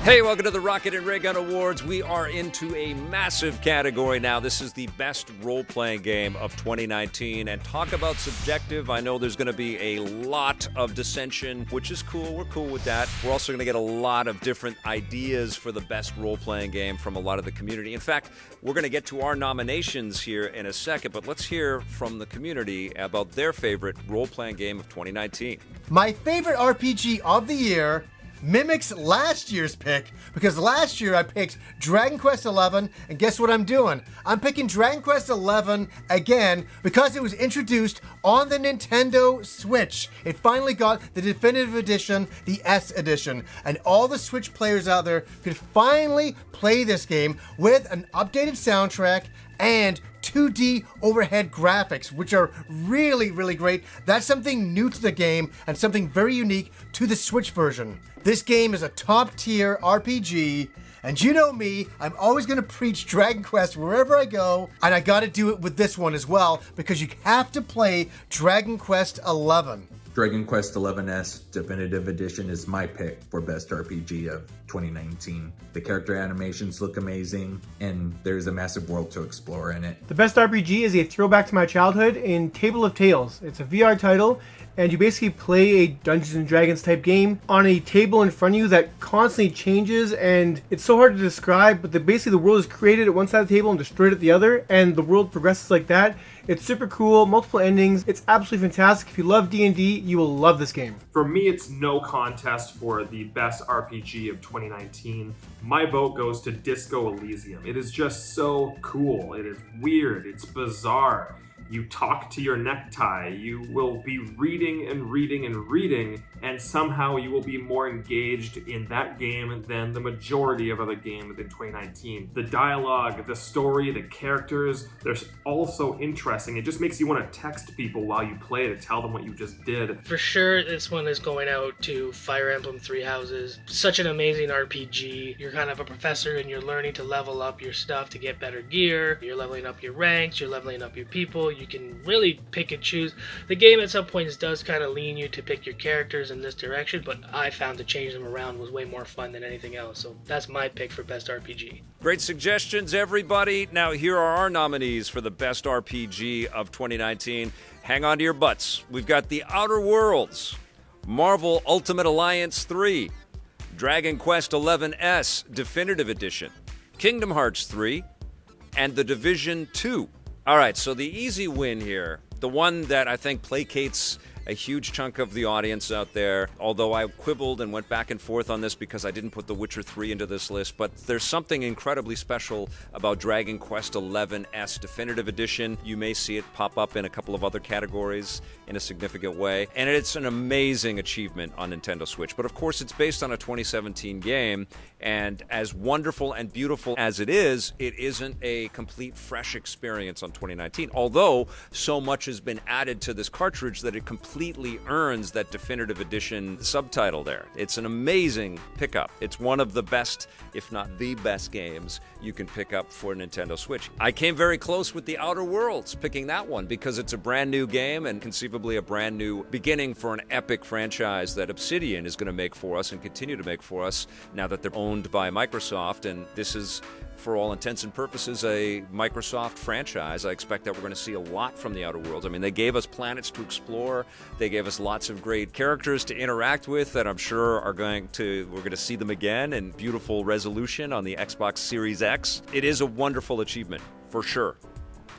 Hey, welcome to the Rocket Raygun Awards. We are into a massive category now. This is the best role-playing game of 2019. And talk about subjective. I know there's going to be a lot of dissension, which is cool. We're cool with that. We're also going to get a lot of different ideas for the best role-playing game from a lot of the community. In fact, we're going to get to our nominations here in a second, but let's hear from the community about their favorite role-playing game of 2019. My favorite RPG of the year mimics last year's pick, because last year I picked Dragon Quest XI, and guess what I'm doing? I'm picking Dragon Quest XI again because it was introduced on the Nintendo Switch. It finally got the definitive edition, the S edition, and all the Switch players out there could finally play this game with an updated soundtrack and 2D overhead graphics, which are really, really great. That's something new to the game and something very unique to the Switch version. This game is a top-tier RPG, and you know me, I'm always going to preach Dragon Quest wherever I go, and I got to do it with this one as well, because you have to play Dragon Quest XI. Dragon Quest XI's Definitive Edition is my pick for Best RPG of 2019. The character animations look amazing, and there's a massive world to explore in it. The Best RPG is a throwback to my childhood in Table of Tales. It's a VR title, and you basically play a Dungeons and Dragons type game on a table in front of you that constantly changes, and it's so hard to describe, but basically the world is created at one side of the table and destroyed at the other, and the world progresses like that. It's super cool, multiple endings. It's absolutely fantastic. If you love D&D, you will love this game. For me, it's no contest for the best RPG of 2019. My vote goes to Disco Elysium. It is just so cool. It is weird. It's bizarre. You talk to your necktie. You will be reading and reading and reading, and somehow you will be more engaged in that game than the majority of other games in 2019. The dialogue, the story, the characters, they're all so interesting. It just makes you want to text people while you play to tell them what you just did. For sure, this one is going out to Fire Emblem Three Houses. Such an amazing RPG. You're kind of a professor and you're learning to level up your stuff to get better gear. You're leveling up your ranks, you're leveling up your people. You can really pick and choose. The game at some points does kind of lean you to pick your characters in this direction, but I found to change them around was way more fun than anything else. So that's my pick for Best RPG. Great suggestions, everybody. Now, here are our nominees for the Best RPG of 2019. Hang on to your butts. We've got The Outer Worlds, Marvel Ultimate Alliance 3, Dragon Quest XI Definitive Edition, Kingdom Hearts 3, and The Division 2. All right, so the easy win here, the one that I think placates a huge chunk of the audience out there, although I quibbled and went back and forth on this because I didn't put The Witcher 3 into this list, but there's something incredibly special about Dragon Quest XI's Definitive Edition. You may see it pop up in a couple of other categories in a significant way, and it's an amazing achievement on Nintendo Switch. But of course, it's based on a 2017 game, and as wonderful and beautiful as it isn't a complete fresh experience on 2019, although so much has been added to this cartridge that it completely earns that Definitive Edition subtitle there. It's an amazing pickup. It's one of the best, if not the best games you can pick up for Nintendo Switch. I came very close with The Outer Worlds, picking that one because it's a brand new game and conceivably a brand new beginning for an epic franchise that Obsidian is going to make for us and continue to make for us now that they're owned by Microsoft, and this is, for all intents and purposes, a Microsoft franchise. I expect that we're going to see a lot from The Outer Worlds. I mean, they gave us planets to explore. They gave us lots of great characters to interact with that I'm sure we're going to see them again in beautiful resolution on the Xbox Series X. It is a wonderful achievement, for sure.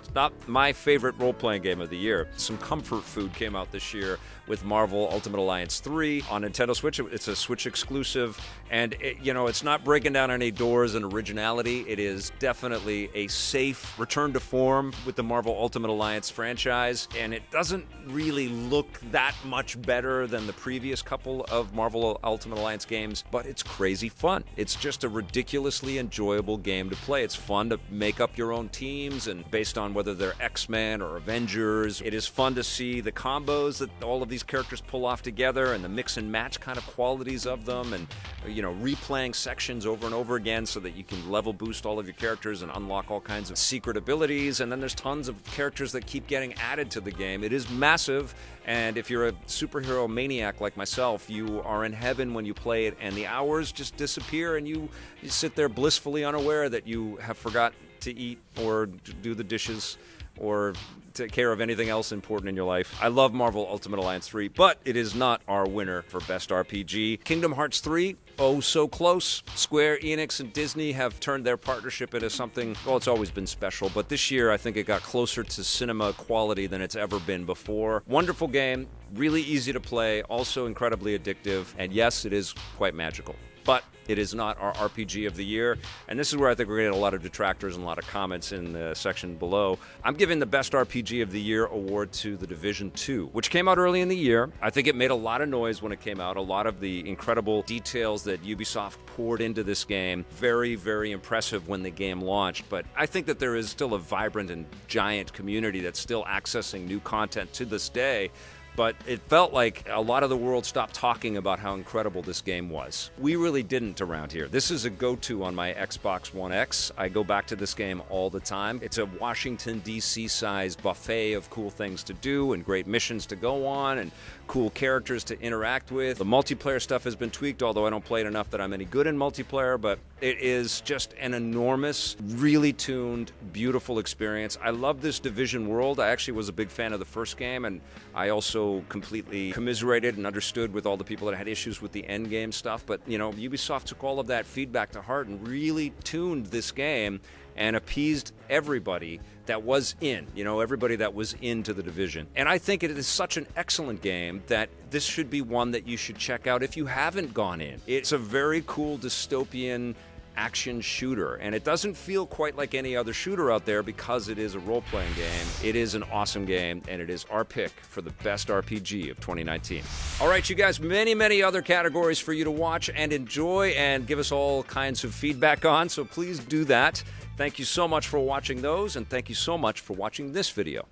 It's not my favorite role-playing game of the year. Some comfort food came out this year with Marvel Ultimate Alliance 3 on Nintendo Switch. It's a Switch exclusive, and it's not breaking down any doors in originality. It is definitely a safe return to form with the Marvel Ultimate Alliance franchise, and it doesn't really look that much better than the previous couple of Marvel Ultimate Alliance games, but it's crazy fun. It's just a ridiculously enjoyable game to play. It's fun to make up your own teams, and based on whether they're X-Men or Avengers. It is fun to see the combos that all of these characters pull off together and the mix and match kind of qualities of them, and replaying sections over and over again so that you can level boost all of your characters and unlock all kinds of secret abilities. And then there's tons of characters that keep getting added to the game. It is massive, and if you're a superhero maniac like myself, you are in heaven when you play it, and the hours just disappear, and you sit there blissfully unaware that you have forgotten to eat or do the dishes or take care of anything else important in your life. I love Marvel Ultimate Alliance 3, but it is not our winner for Best RPG. Kingdom Hearts 3, oh so close. Square Enix and Disney have turned their partnership into something, well, it's always been special, but this year I think it got closer to cinema quality than it's ever been before. Wonderful game, really easy to play, also incredibly addictive, and yes, it is quite magical. But it is not our RPG of the year, and this is where I think we're going to get a lot of detractors and a lot of comments in the section below. I'm giving the Best RPG of the Year award to The Division 2, which came out early in the year. I think it made a lot of noise when it came out, a lot of the incredible details that Ubisoft poured into this game. Very, very impressive when the game launched, but I think that there is still a vibrant and giant community that's still accessing new content to this day. But it felt like a lot of the world stopped talking about how incredible this game was. We really didn't around here. This is a go-to on my Xbox One X. I go back to this game all the time. It's a Washington, D.C.-sized buffet of cool things to do and great missions to go on and cool characters to interact with. The multiplayer stuff has been tweaked, although I don't play it enough that I'm any good in multiplayer, but it is just an enormous, really tuned, beautiful experience. I love this Division world. I actually was a big fan of the first game, and I also completely commiserated and understood with all the people that had issues with the end game stuff. But, Ubisoft took all of that feedback to heart and really tuned this game and appeased everybody that was in, everybody that was into The Division. And I think it is such an excellent game that this should be one that you should check out if you haven't gone in. It's a very cool dystopian action shooter, and it doesn't feel quite like any other shooter out there because it is a role-playing game. It is an awesome game, and it is our pick for the best RPG of 2019. All right, you guys, many, many other categories for you to watch and enjoy and give us all kinds of feedback on, so please do that. Thank you so much for watching those, and thank you so much for watching this video.